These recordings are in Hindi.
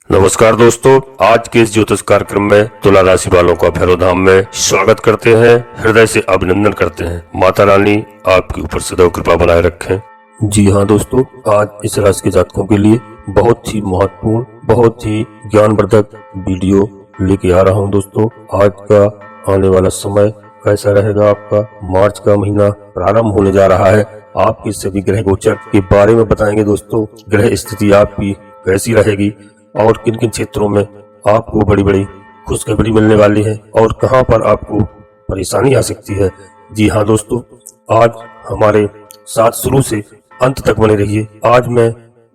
नमस्कार दोस्तों, आज के इस ज्योतिष कार्यक्रम में तुला राशि वालों का भैरव धाम में स्वागत करते हैं। हृदय से अभिनंदन करते हैं। माता रानी आपके ऊपर सदैव कृपा बनाए रखें। जी हाँ दोस्तों, आज इस राशि के जातकों के लिए बहुत ही महत्वपूर्ण, बहुत ही ज्ञानवर्धक वीडियो लेके आ रहा हूँ। दोस्तों, आज का आने वाला समय कैसा रहेगा, आपका मार्च का महीना प्रारंभ होने जा रहा है, आपके सभी ग्रह गोचर के बारे में बताएंगे। दोस्तों, ग्रह स्थिति आपकी कैसी रहेगी और किन किन क्षेत्रों में आपको बड़ी बड़ी खुशखबरी मिलने वाली है और कहां पर आपको परेशानी आ सकती है। जी हाँ दोस्तों, आज हमारे साथ शुरू से अंत तक बने रहिए। आज मैं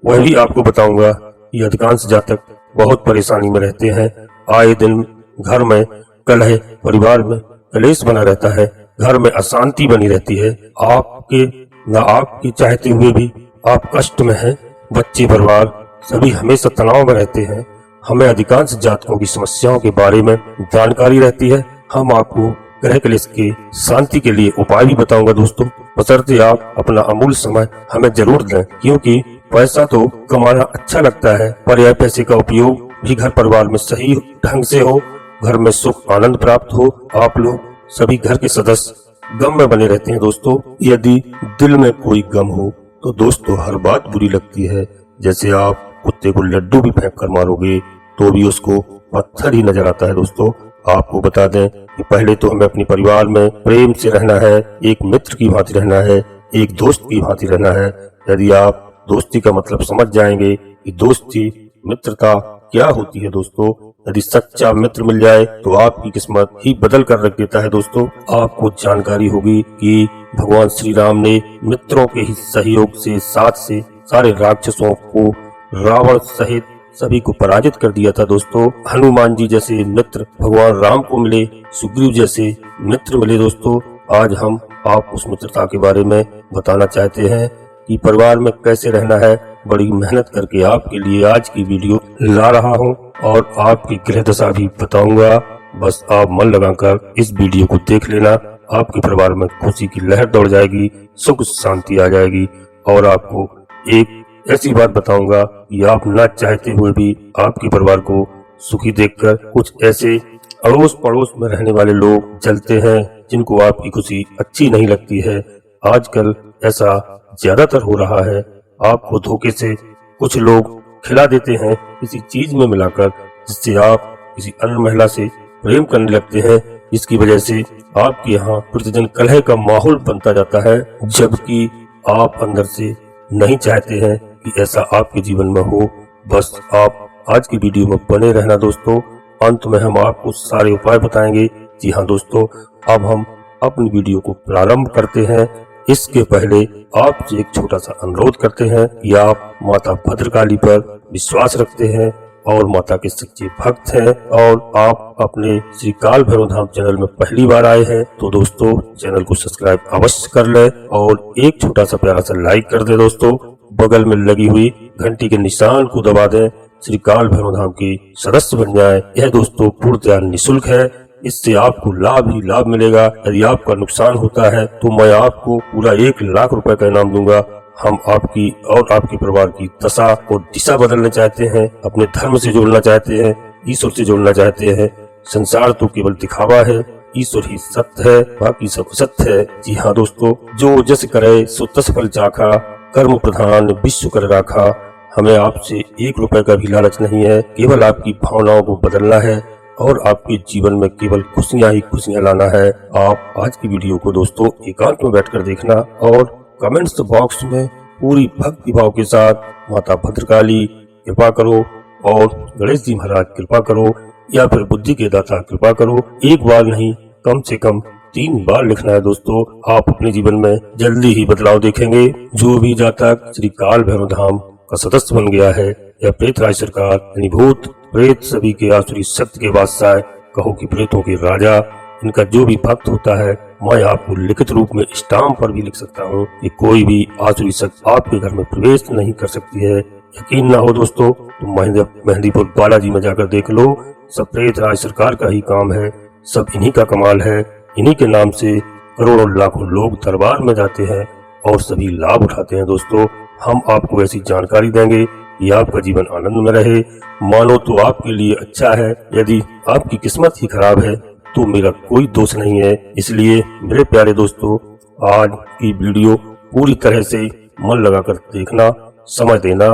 वह भी आपको बताऊंगा कि अधिकांश जातक बहुत परेशानी में रहते हैं। आए दिन घर में कलह, परिवार में कलेश बना रहता है, घर में अशांति बनी रहती है। आपके चाहते हुए भी आप कष्ट में हैं। बच्चे, परिवार सभी हमेशा तनाव में रहते हैं। हमें अधिकांश जातकों की समस्याओं के बारे में जानकारी रहती है। हम आपको ग्रह कलेश के शांति के लिए उपाय भी बताऊंगा दोस्तों, बशर्ते आप अपना अमूल्य समय हमें जरूर दें, क्योंकि पैसा तो कमाना अच्छा लगता है, पर यह पैसे का उपयोग भी घर परिवार में सही ढंग से हो, घर में सुख आनंद प्राप्त हो। आप लोग सभी घर के सदस्य गम में बने रहते हैं। दोस्तों, यदि दिल में कोई गम हो तो दोस्तों हर बात बुरी लगती है। जैसे आप कुत्ते को लड्डू भी फेंक कर मारोगे तो भी उसको पत्थर ही नजर आता है। दोस्तों, आपको बता दें कि पहले तो हमें अपने परिवार में प्रेम से रहना है, एक मित्र की भांति रहना है, एक दोस्त की भांति रहना है। यदि आप दोस्ती का मतलब समझ जाएंगे कि दोस्ती, मित्रता क्या होती है दोस्तों, यदि सच्चा मित्र मिल जाए तो आपकी किस्मत ही बदल कर रख देता है। दोस्तों, आपको जानकारी होगी कि भगवान श्री राम ने मित्रों के ही सहयोग से, साथ से सारे राक्षसों को, रावण सहित सभी को पराजित कर दिया था। दोस्तों, हनुमान जी जैसे मित्र भगवान राम को मिले, सुग्रीव जैसे मित्र मिले। दोस्तों, आज हम आप उस मित्रता के बारे में बताना चाहते हैं कि परिवार में कैसे रहना है। बड़ी मेहनत करके आपके लिए आज की वीडियो ला रहा हूं और आपकी ग्रह दशा भी बताऊंगा। बस आप मन लगाकर इस वीडियो को देख लेना, आपके परिवार में खुशी की लहर दौड़ जाएगी, सुख शांति आ जाएगी। और आपको एक ऐसी बात बताऊंगा कि आप न चाहते हुए भी आपके परिवार को सुखी देखकर कुछ ऐसे अड़ोस पड़ोस में रहने वाले लोग चलते हैं जिनको आपकी खुशी अच्छी नहीं लगती है। आजकल ऐसा ज्यादातर हो रहा है। आपको धोखे से कुछ लोग खिला देते हैं किसी चीज में मिलाकर, जिससे आप किसी अन्य महिला से प्रेम करने लगते हैं, जिसकी वजह से आपके यहाँ प्रतिदिन कलह का माहौल बनता जाता है, जबकि आप अंदर से नहीं चाहते हैं कि ऐसा आपके जीवन में हो। बस आप आज की वीडियो में बने रहना दोस्तों, अंत में हम आपको सारे उपाय बताएंगे। जी हाँ दोस्तों, अब हम अपनी वीडियो को प्रारंभ करते हैं। इसके पहले आपसे एक छोटा सा अनुरोध करते हैं कि आप माता भद्रकाली पर विश्वास रखते हैं और माता के सच्चे भक्त हैं और आप अपने श्री काल भैरव धाम चैनल में पहली बार आए हैं तो दोस्तों चैनल को सब्सक्राइब अवश्य कर लें और एक छोटा सा प्यारा सा लाइक कर दें। दोस्तों, बगल में लगी हुई घंटी के निशान को दबा दें, श्री काल भैरव धाम की सदस्य बन जाएं। यह दोस्तों पूर्णतः निःशुल्क है, इससे आपको लाभ ही लाभ मिलेगा। यदि आपका नुकसान होता है तो मैं आपको पूरा 1 लाख रुपए का इनाम दूंगा। हम आपकी और आपके परिवार की दशा और दिशा बदलना चाहते हैं, अपने धर्म से जोड़ना चाहते हैं, ईश्वर से जोड़ना चाहते हैं। संसार तो केवल दिखावा है, ईश्वर ही सत्य है, बाकी सब सत्य है। जी हाँ दोस्तों, जो जस करे सो तस फल चाखा, कर्म प्रधान विश्व कर राखा। हमें आपसे 1 रुपए का भी लालच नहीं है, केवल आपकी भावनाओं को बदलना है और आपके जीवन में केवल खुशियां ही खुशियां लाना है। आप आज की वीडियो को दोस्तों एकांत में बैठकर देखना और कमेंट्स बॉक्स में पूरी भक्ति भाव के साथ माता भद्रकाली कृपा करो और गणेश जी महाराज कृपा करो या फिर बुद्धि के दाता कृपा करो, एक बार नहीं कम से कम 3 बार लिखना है। दोस्तों, आप अपने जीवन में जल्दी ही बदलाव देखेंगे। जो भी जातक श्री काल भैरव धाम का सदस्य बन गया है या प्रेत राज सरकार यानी भूत प्रेत सभी के आसुरी शक्ति के बादशाह, कहो कि प्रेतों के राजा, इनका जो भी भक्त होता है, मैं आपको लिखित रूप में स्टाम्प पर भी लिख सकता हूँ कि कोई भी आसुरी शक्ति आपके घर में प्रवेश नहीं कर सकती है। यकीन ना हो दोस्तों तो मेहंदीपुर बालाजी में जाकर देख लो, सब प्रेत राज सरकार का ही काम है, सब इन्हीं का कमाल है। इन्हीं के नाम से करोड़ों लाखों लोग दरबार में जाते हैं और सभी लाभ उठाते हैं। दोस्तों, हम आपको ऐसी जानकारी देंगे कि आपका जीवन आनंद में रहे। मानो तो आपके लिए अच्छा है, यदि आपकी किस्मत ही खराब है तो मेरा कोई दोष नहीं है। इसलिए मेरे प्यारे दोस्तों, आज की वीडियो पूरी तरह से मन लगाकर देखना, समझ देना।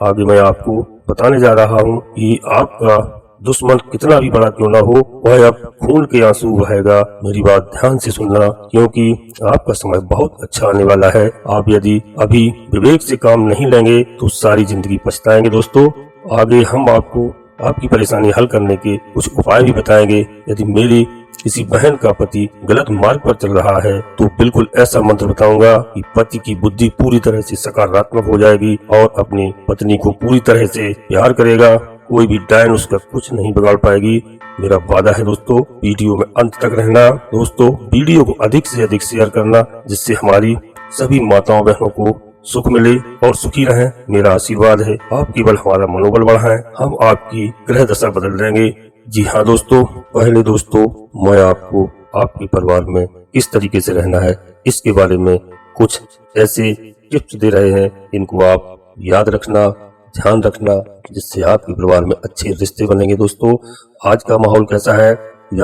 आगे मैं आपको बताने जा रहा हूँ कि आपका दुश्मन कितना भी बड़ा क्यों ना हो, वह अब खून के आंसू बहाएगा। मेरी बात ध्यान से सुनना, क्योंकि आपका समय बहुत अच्छा आने वाला है। आप यदि अभी विवेक से काम नहीं लेंगे तो सारी जिंदगी पछताएंगे। दोस्तों, आगे हम आपको आपकी परेशानी हल करने के कुछ उपाय भी बताएंगे। यदि मेरी किसी बहन का पति गलत मार्ग पर चल रहा है तो बिल्कुल ऐसा मंत्र बताऊंगा कि पति की बुद्धि पूरी तरह से सकारात्मक हो जाएगी और अपनी पत्नी को पूरी तरह से प्यार करेगा। कोई भी डायन उसका कुछ नहीं बिगाड़ पाएगी, मेरा वादा है। दोस्तों, वीडियो में अंत तक रहना। दोस्तों, वीडियो को अधिक से अधिक शेयर करना, जिससे हमारी सभी माताओं बहनों को सुख मिले और सुखी रहें। मेरा आशीर्वाद है, आप केवल हमारा मनोबल बढ़ाएं, हम आपकी ग्रह दशा बदल देंगे। जी हाँ दोस्तों, पहले दोस्तों मैं आपको आपके परिवार में किस तरीके से रहना है इसके बारे में कुछ ऐसे टिप्स दे रहे हैं, इनको आप याद रखना, ध्यान रखना, जिससे आपके परिवार में अच्छे रिश्ते बनेंगे। दोस्तों, आज का माहौल कैसा है?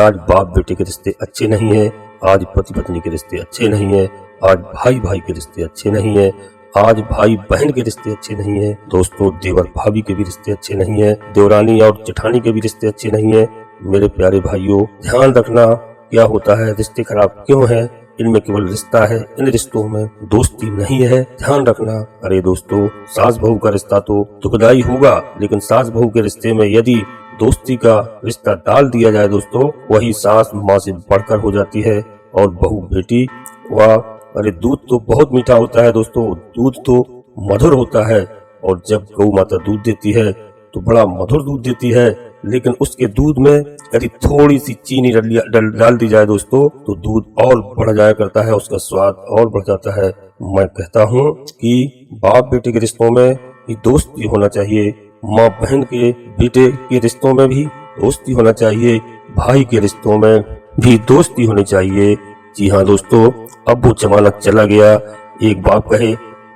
आज बाप बेटे के रिश्ते अच्छे नहीं है, आज पति पत्नी के रिश्ते अच्छे नहीं है, आज भाई भाई के रिश्ते अच्छे नहीं है, आज भाई बहन के रिश्ते अच्छे नहीं है। दोस्तों, देवर भाभी के भी रिश्ते अच्छे नहीं है, देवरानी और जेठानी के भी रिश्ते अच्छे नहीं है। मेरे प्यारे भाइयों, ध्यान रखना, क्या होता है, रिश्ते खराब क्यों है? इनमें केवल रिश्ता है, इन रिश्तों में दोस्ती नहीं है, ध्यान रखना। अरे दोस्तों, सास बहू का रिश्ता तो दुखदाई होगा, लेकिन सास बहू के रिश्ते में यदि दोस्ती का रिश्ता डाल दिया जाए दोस्तों, वही सास माँ से बढ़कर हो जाती है और बहू बेटी। वाह, अरे दूध तो बहुत मीठा होता है दोस्तों, दूध तो मधुर होता है, और जब गौ माता दूध देती है तो बड़ा मधुर दूध देती है, लेकिन उसके दूध में यदि थोड़ी सी चीनी डाल दी जाए दोस्तों तो दूध और बढ़ जाया करता है, उसका स्वाद और बढ़ जाता है। मैं कहता हूँ कि बाप बेटे के रिश्तों में भी दोस्ती होना चाहिए, माँ बहन के बेटे के रिश्तों में भी दोस्ती होना चाहिए, भाई के रिश्तों में भी दोस्ती होनी चाहिए। जी हाँ दोस्तों, अब वो जमाना चला गया। एक बाप कहे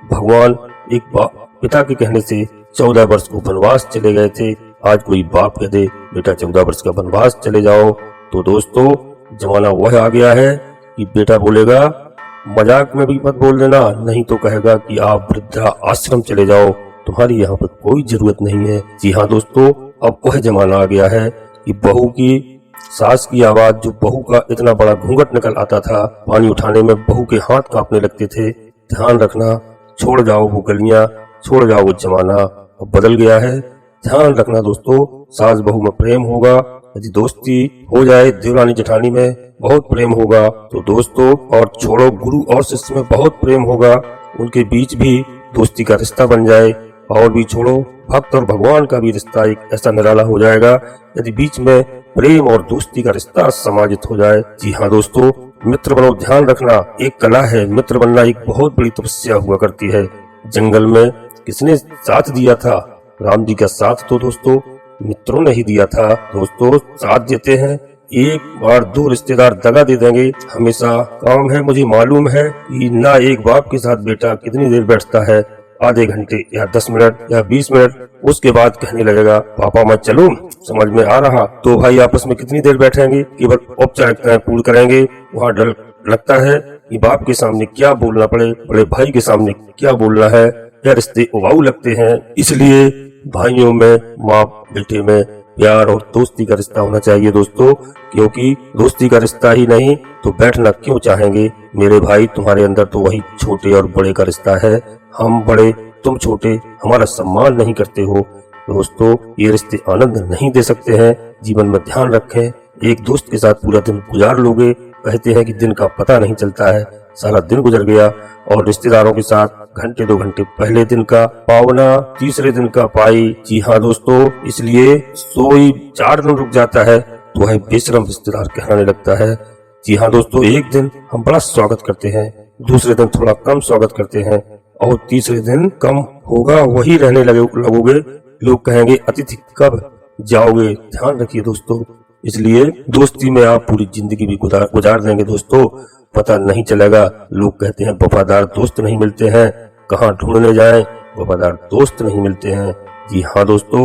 भगवान, एक पिता के कहने से 14 वर्ष को वनवास चले गए थे। आज कोई बाप कह दे बेटा 14 वर्ष का वनवास चले जाओ, तो दोस्तों जमाना वह आ गया है कि बेटा बोलेगा मजाक में भी मत बोल देना, नहीं तो कहेगा कि आप वृद्धा आश्रम चले जाओ, तुम्हारी यहाँ पर कोई जरूरत नहीं है। जी हाँ दोस्तों, अब वह जमाना आ गया है कि बहू की, सास की आवाज, जो बहू का इतना बड़ा घूंघट निकल आता था, पानी उठाने में बहू के हाथ कांपने लगते थे। ध्यान रखना, छोड़ जाओ वो गलियां, छोड़ जाओ वो जमाना, अब बदल गया है। ध्यान रखना दोस्तों, सास बहू में प्रेम होगा, यदि दोस्ती हो जाए, देवरानी जेठानी में बहुत प्रेम होगा तो दोस्तों, और छोड़ो गुरु और शिष्य में बहुत प्रेम होगा, उनके बीच भी दोस्ती का रिश्ता बन जाए। और भी छोड़ो, भक्त और भगवान का भी रिश्ता एक ऐसा निराला हो जाएगा यदि बीच में प्रेम और दोस्ती का रिश्ता समाजित हो जाए। जी हाँ दोस्तों, मित्र बनो, ध्यान रखना, एक कला है, मित्र बनना एक बहुत बड़ी तपस्या हुआ करती है। जंगल में किसने साथ दिया था? राम जी का साथ तो दोस्तों मित्रों ने ही दिया था। दोस्तों, साथ देते हैं, एक बार दो रिश्तेदार दगा दे देंगे, हमेशा काम है। मुझे मालूम है कि ना एक बाप के साथ बेटा कितनी देर बैठता है, आधे घंटे या 10 मिनट या 20 मिनट, उसके बाद कहने लगेगा पापा मैं चलूं, समझ में आ रहा। तो भाई आपस में कितनी देर बैठेंगे, केवल औपचारिकताएं पूर्ण करेंगे। वहाँ डर लगता है कि बाप के सामने क्या बोलना पड़े, बड़े भाई के सामने क्या बोलना है, या रिश्ते उबाऊ लगते हैं। इसलिए भाइयों में, माँ बेटे में प्यार और दोस्ती का रिश्ता होना चाहिए दोस्तों, क्योंकि दोस्ती का रिश्ता ही नहीं तो बैठना क्यों चाहेंगे? मेरे भाई, तुम्हारे अंदर तो वही छोटे और बड़े का रिश्ता है, हम बड़े तुम छोटे, हमारा सम्मान नहीं करते हो। दोस्तों, ये रिश्ते आनंद नहीं दे सकते हैं। जीवन में ध्यान रखें, एक दोस्त के साथ पूरा दिन गुजार लोगे, कहते हैं कि दिन का पता नहीं चलता है, सारा दिन गुजर गया। और रिश्तेदारों के साथ घंटे 2 घंटे पहले दिन का पावना, तीसरे दिन का पाई। जी हाँ दोस्तों, इसलिए सोई 4 दिन रुक जाता है तो वह बेशरम रिश्तेदार कहलाने लगता है। जी हाँ दोस्तों, एक दिन हम बड़ा स्वागत करते हैं, दूसरे दिन थोड़ा कम स्वागत करते हैं, और तीसरे दिन कम होगा वही रहने लगोगे, लोग कहेंगे अतिथि कब जाओगे। ध्यान रखिए दोस्तों, इसलिए दोस्ती में आप पूरी जिंदगी भी गुजार देंगे दोस्तों, पता नहीं चलेगा। लोग कहते हैं वफादार दोस्त नहीं मिलते हैं, कहाँ ढूंढने जाएं, वफादार दोस्त नहीं मिलते हैं। जी हाँ दोस्तों,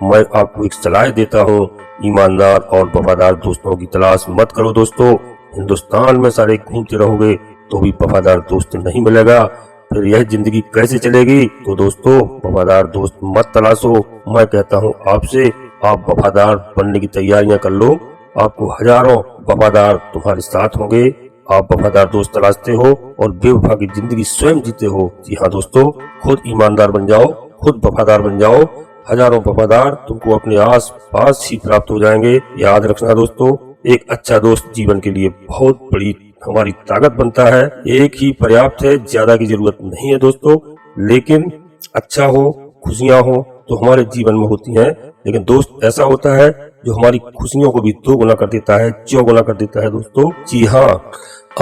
मैं आपको एक सलाह देता हूँ, ईमानदार और वफादार दोस्तों की तलाश मत करो दोस्तों। हिंदुस्तान में सारे घूमते रहोगे तो भी वफादार दोस्त नहीं मिलेगा, फिर यह जिंदगी कैसे चलेगी। तो दोस्तों वफादार दोस्त मत तलाशो। मैं कहता हूँ आपसे, आप वफादार बनने की तैयारियां कर लो। आपको हजारों वफादार तुम्हारे साथ होंगे। आप वफादार दोस्त तलाशते हो और बेवफा की जिंदगी स्वयं जीते हो। जी हाँ दोस्तों, खुद ईमानदार बन जाओ, खुद वफादार बन जाओ। हजारों वफादार तुमको अपने आस पास ही प्राप्त हो जाएंगे। याद रखना दोस्तों, एक अच्छा दोस्त जीवन के लिए बहुत बड़ी हमारी ताकत बनता है। एक ही पर्याप्त है, ज्यादा की जरूरत नहीं है दोस्तों। लेकिन अच्छा हो, खुशियां हो तो हमारे जीवन में होती हैं, लेकिन दोस्त ऐसा होता है जो हमारी खुशियों को भी 2 गुना कर देता है, 4 गुना कर देता है दोस्तों। जी हाँ,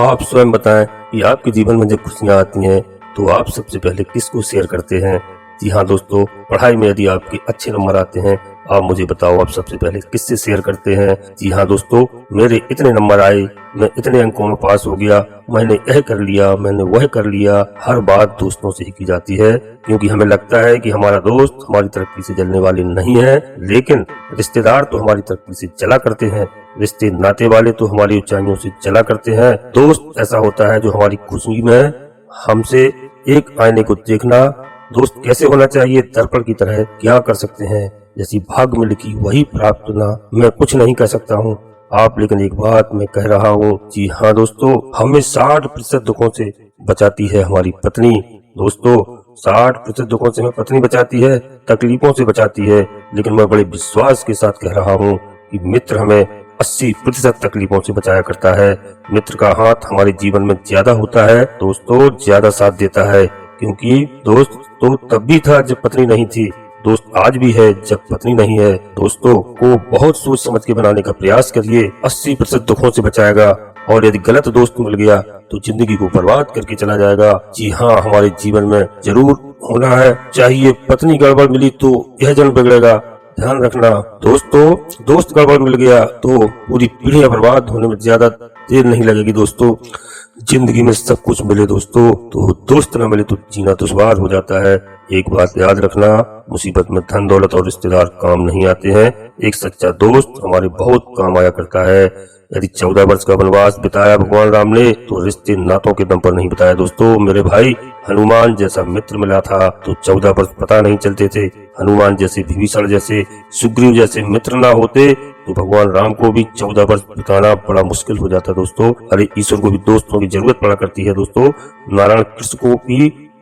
आप स्वयं बताएं कि आपके जीवन में जब खुशियां आती हैं तो आप सबसे पहले किसको शेयर करते हैं। जी हाँ दोस्तों, पढ़ाई में यदि आपके अच्छे नंबर आते हैं, आप मुझे बताओ आप सबसे पहले किससे शेयर करते हैं। जी हाँ दोस्तों, मेरे इतने नंबर आए, मैं इतने अंकों में पास हो गया, मैंने यह कर लिया, मैंने वह कर लिया। हर बात दोस्तों से ही की जाती है, क्योंकि हमें लगता है कि हमारा दोस्त हमारी तरक्की से जलने वाले नहीं है। लेकिन रिश्तेदार तो हमारी तरक्की से चला करते हैं, रिश्ते नाते वाले तो हमारी ऊंचाइयों से चला करते हैं। दोस्त ऐसा होता है जो हमारी खुशी में हमसे एक आईने को देखना। दोस्त कैसे होना चाहिए, दर्पण की तरह क्या कर सकते हैं, जैसी भाग्य में लिखी वही प्राप्त होना। मैं कुछ नहीं कह सकता हूँ आप, लेकिन एक बात मैं कह रहा हूँ। जी हाँ दोस्तों, हमें 60% दुखों से बचाती है हमारी पत्नी। दोस्तों 60% दुखों से हमें पत्नी बचाती है, तकलीफों से बचाती है। लेकिन मैं बड़े विश्वास के साथ कह रहा हूँ कि मित्र हमें 80% तकलीफों से बचाया करता है। मित्र का हाथ हमारे जीवन में ज्यादा होता है दोस्तों, ज्यादा साथ देता है। क्योंकि दोस्त तो तब भी था जब पत्नी नहीं थी, दोस्त आज भी है जब पत्नी नहीं है। दोस्तों को बहुत सोच समझ के बनाने का प्रयास करिए, 80% दुखों से बचाएगा। और यदि गलत दोस्त मिल गया तो जिंदगी को बर्बाद करके चला जाएगा। जी हाँ, हमारे जीवन में जरूर होना है चाहिए, पत्नी गड़बड़ मिली तो यह जन्म बिगड़ेगा। ध्यान रखना दोस्तों, दोस्त गड़बड़ मिल गया तो पूरी पीढ़ियां बर्बाद होने में ज्यादा देर नहीं लगेगी। दोस्तों जिंदगी में सब कुछ मिले दोस्तों, तो दोस्त न मिले तो जीना दुश्वार हो जाता है। एक बात याद रखना, मुसीबत में धन दौलत और रिश्तेदार काम नहीं आते हैं, एक सच्चा दोस्त हमारे बहुत काम आया करता है। यदि 14 वर्ष का वनवास बिताया भगवान राम ने तो रिश्ते नातों के दम पर नहीं बिताया दोस्तों। मेरे भाई, हनुमान जैसा मित्र मिला था तो 14 वर्ष पता नहीं चलते थे। हनुमान जैसे, विभीषण जैसे, सुग्रीव जैसे मित्र ना होते तो भगवान राम को भी 14 वर्ष बिताना बड़ा मुश्किल हो जाता दोस्तों। अरे ईश्वर को भी दोस्तों की जरूरत पड़ा करती है दोस्तों। नारायण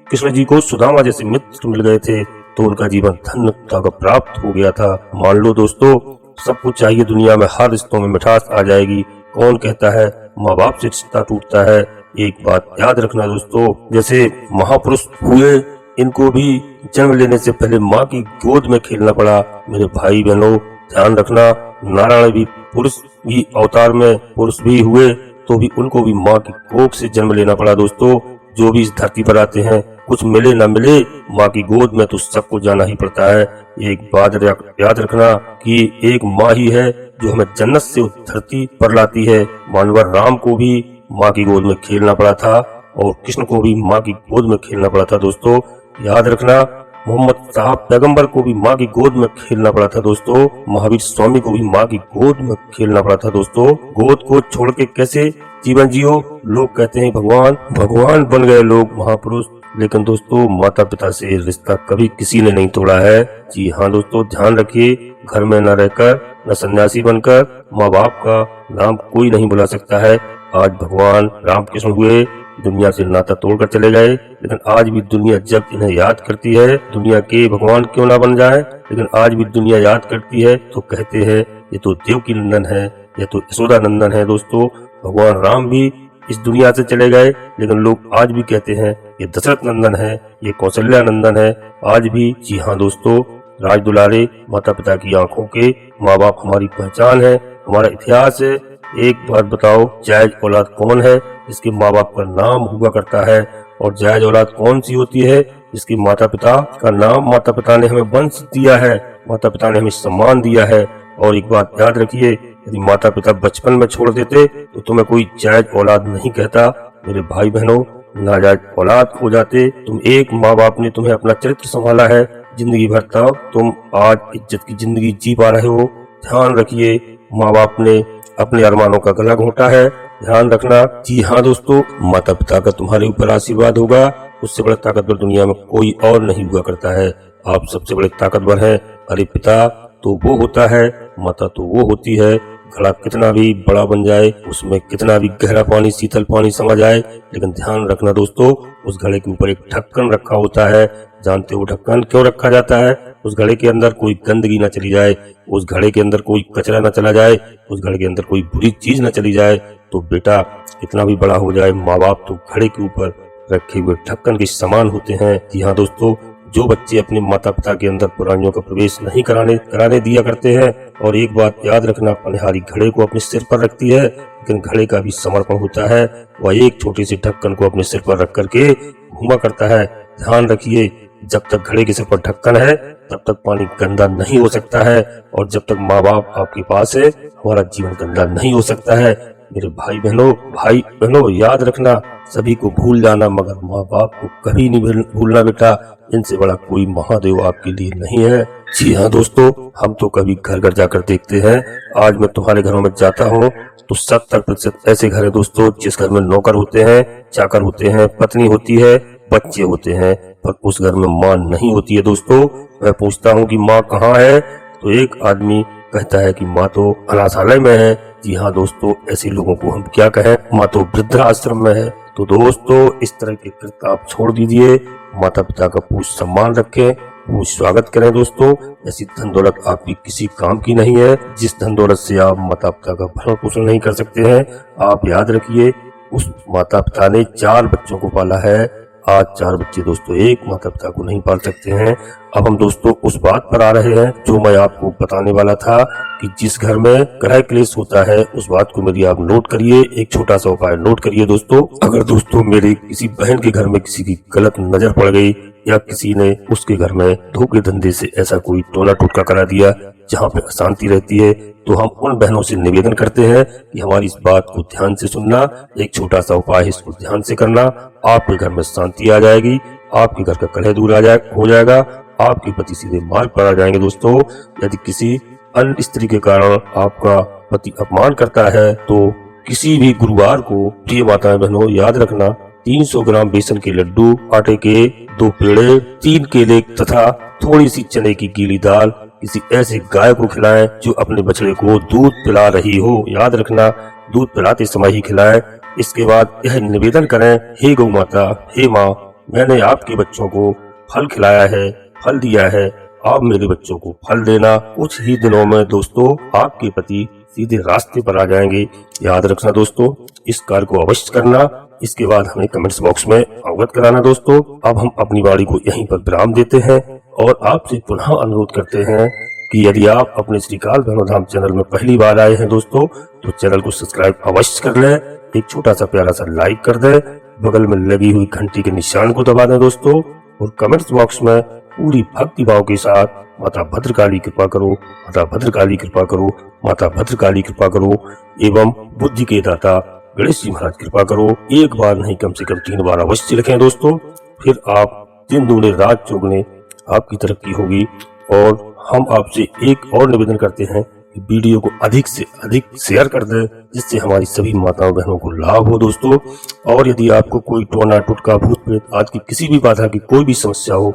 कृष्ण जी को सुदामा जैसे मित्र मिल गए थे तो उनका जीवन धन्यता को प्राप्त हो गया था। मान लो दोस्तों, सब कुछ चाहिए दुनिया में, हर रिश्तों में मिठास आ जाएगी। कौन कहता है माँ बाप से रिश्ता टूटता है। एक बात याद रखना दोस्तों, जैसे महापुरुष हुए, इनको भी जन्म लेने से पहले माँ की गोद में खेलना पड़ा। मेरे भाई बहनों ध्यान रखना, नारायण भी पुरुष भी अवतार में पुरुष भी हुए तो भी उनको भी माँ की कोख से जन्म लेना पड़ा दोस्तों। जो भी इस धरती पर आते हैं, कुछ मिले न मिले, माँ की गोद में तो सबको जाना ही पड़ता है। एक बात याद रखना कि एक माँ ही है जो हमें जन्नत से उस धरती पर लाती है। मानवर राम को भी माँ की गोद में खेलना पड़ा था और कृष्ण को भी माँ की गोद में खेलना पड़ा था दोस्तों। याद रखना, मोहम्मद साहब पैगंबर को भी माँ की गोद में खेलना पड़ा था दोस्तों। महावीर स्वामी को भी माँ की गोद में खेलना पड़ा था दोस्तों। गोद को छोड़ के कैसे जीवन जियो। लोग कहते हैं भगवान बन गए लोग, महापुरुष, लेकिन दोस्तों माता पिता से रिश्ता कभी किसी ने नहीं तोड़ा है। जी हाँ दोस्तों, ध्यान रखिए, घर में न रहकर, न सन्यासी बनकर माँ बाप का नाम कोई नहीं बुला सकता है। आज भगवान रामकृष्ण हुए, दुनिया से नाता तोड़कर चले गए, लेकिन आज भी दुनिया जब इन्हें याद करती है, दुनिया के भगवान क्यों ना बन जाए, लेकिन आज भी दुनिया याद करती है तो कहते हैं ये तो देवकी नंदन है, ये तो यशोदा नंदन है। दोस्तों भगवान राम भी इस दुनिया से चले गए, लेकिन लोग आज भी कहते हैं ये दशरथ नंदन है, ये कौशल्या नंदन है। आज भी जी हाँ दोस्तों, राज दुलारे माता पिता की आंखों के माँ बाप हमारी पहचान है, हमारा इतिहास है। एक बात बताओ, जायज औलाद कौन है जिसके माँ बाप का नाम हुआ करता है, और जायज औलाद कौन सी होती है जिसके माता पिता का नाम, माता पिता ने हमें वंश दिया है, माता पिता ने हमें सम्मान दिया है। और एक बात याद रखिए, यदि माता पिता बचपन में छोड़ देते तो तुम्हें कोई जायज औलाद नहीं कहता। मेरे भाई बहनों, नाजायज औलाद हो जाते। तुम एक माँ बाप ने तुम्हें अपना चरित्र संभाला है, जिंदगी भर तब तुम आज इज्जत की जिंदगी जी पा रहे हो। ध्यान रखिए, माँ बाप ने अपने अरमानों का गला घोंटा है, ध्यान रखना। जी हाँ दोस्तों, माता पिता का तुम्हारे ऊपर आशीर्वाद होगा, उससे बड़ा ताकतवर दुनिया में कोई और नहीं हुआ करता है। आप सबसे बड़े ताकतवर हैं। अरे पिता तो वो होता है, माता तो वो होती है। घड़ा कितना भी बड़ा बन जाए, उसमें कितना भी गहरा पानी, शीतल पानी समा जाए, लेकिन ध्यान रखना दोस्तों, उस घड़े के ऊपर एक ढक्कन रखा होता है। जानते हो ढक्कन क्यों रखा जाता है? उस घड़े के अंदर कोई गंदगी न चली जाए, उस घड़े के अंदर कोई कचरा न चला जाए, उस घड़े के अंदर कोई बुरी चीज न चली जाए। तो बेटा कितना भी बड़ा हो जाए, माँ बाप तो घड़े के ऊपर रखे हुए ढक्कन के समान होते हैं। जी हाँ दोस्तों, जो बच्चे अपने माता पिता के अंदर पुरानियों का प्रवेश नहीं कराने दिया करते हैं, और एक बात याद रखना, पनिहारी घड़े को अपने सिर पर रखती है, लेकिन घड़े का भी समर्पण होता है। वह एक छोटे से ढक्कन को अपने सिर पर रख करके घूमा करता है। ध्यान रखिए, जब तक घड़े के सिर पर ढक्कन है तब तक पानी गंदा नहीं हो सकता है, और जब तक माँ बाप आपके पास है हमारा जीवन गंदा नहीं हो सकता है। मेरे भाई बहनों याद रखना, सभी को भूल जाना मगर माँ बाप को कभी नहीं भूलना बेटा। इनसे बड़ा कोई महादेव आपके लिए नहीं है। जी हाँ दोस्तों, हम तो कभी घर घर जाकर देखते हैं। आज मैं तुम्हारे घरों में जाता हूँ तो 70% ऐसे घर है दोस्तों जिस घर में नौकर होते हैं, चाकर होते हैं, पत्नी होती है, बच्चे होते हैं, पर उस घर में माँ नहीं होती है दोस्तों। मैं पूछता हूँ कि माँ कहाँ है, तो एक आदमी कहता है कि माँ तो अनाथालय में है। जी हाँ दोस्तों, ऐसे लोगों को हम क्या कहें, माँ तो वृद्धाश्रम में है। तो दोस्तों इस तरह के कृत्य आप छोड़ दीजिए, माता पिता का पूछ सम्मान रखें, वो स्वागत करें दोस्तों। ऐसी धन दौलत आपकी किसी काम की नहीं है, जिस धन दौलत से आप माता पिता का भरण पोषण नहीं कर सकते हैं। आप याद रखिए, उस माता पिता ने 4 बच्चों को पाला है, आज 4 बच्चे दोस्तों एक माता पिता को नहीं पाल सकते हैं। अब हम दोस्तों उस बात पर आ रहे हैं जो मैं आपको बताने वाला था कि जिस घर में गृह क्लेश होता है, उस बात को मेरी आप नोट करिए। एक छोटा सा उपाय नोट करिए दोस्तों। अगर दोस्तों मेरी किसी बहन के घर में किसी की गलत नजर पड़ गई, या किसी ने उसके घर में धोखे धंधे से ऐसा कोई टोना टोटका करा दिया जहाँ पे अशांति रहती है, तो हम उन बहनों से निवेदन करते हैं कि हमारी इस बात को ध्यान से सुनना। एक छोटा सा उपाय है, इसको ध्यान से करना, आपके घर में शांति आ जाएगी, आपके घर का कलह दूर हो जाएगा, आपके पति सीधे मार्ग पर आ जाएंगे दोस्तों। यदि किसी अन्य स्त्री के कारण आपका पति अपमान करता है, तो किसी भी गुरुवार को, प्रिय माताएं बहनों याद रखना, 300 ग्राम बेसन के लड्डू, आटे के 2 पेड़े, 3 केले तथा थोड़ी सी चने की गीली दाल किसी ऐसे गाय को खिलाएं जो अपने बछड़े को दूध पिला रही हो। याद रखना, दूध पिलाते समय ही खिलाएं। इसके बाद यह निवेदन करें, हे गौ माता, हे माँ, मैंने आपके बच्चों को फल खिलाया है, फल दिया है, आप मेरे बच्चों को फल देना। कुछ ही दिनों में दोस्तों आपके पति सीधे रास्ते पर आ जाएंगे। याद रखना दोस्तों, इस कार्य को अवश्य करना। इसके बाद हमें कमेंट्स बॉक्स में अवगत कराना दोस्तों। अब हम अपनी वाणी को यहीं पर विराम देते हैं और आपसे पुनः अनुरोध करते हैं कि यदि आप अपने श्री काल भैरव धाम चैनल में पहली बार आए हैं दोस्तों, तो चैनल को सब्सक्राइब अवश्य कर लें, एक छोटा सा प्यारा सा लाइक कर दें, बगल में लगी हुई घंटी के निशान को दबा दें दोस्तों, और कमेंट्स बॉक्स में पूरी भक्ति भाव के साथ माता भद्रकाली कृपा करो, माता भद्रकाली कृपा करो, माता भद्रकाली कृपा करो, एवं बुद्धि के दाता गणेश जी महाराज कृपा करो, एक बार नहीं कम से कम 3 बार अवश्य लिखें दोस्तों। फिर आप दिन दूने रात चौगुने आपकी तरक्की होगी। और हम आपसे एक और निवेदन करते हैं कि वीडियो को अधिक से अधिक शेयर कर दें, जिससे हमारी सभी माताओं बहनों को लाभ हो दोस्तों। और यदि आपको कोई टोना टुटका, भूत प्रेत आदि की किसी भी बाधा की कोई भी समस्या हो,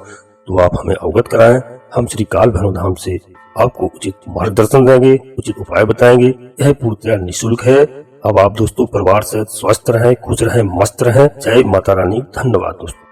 तो आप हमें अवगत कराएं। हम श्री काल भैरव धाम से आपको उचित मार्गदर्शन देंगे, उचित उपाय बताएंगे। यह पूर्णतः निःशुल्क है। अब आप दोस्तों परिवार से स्वस्थ रहें, खुश रहें, मस्त रहें। जय माता रानी। धन्यवाद दोस्तों।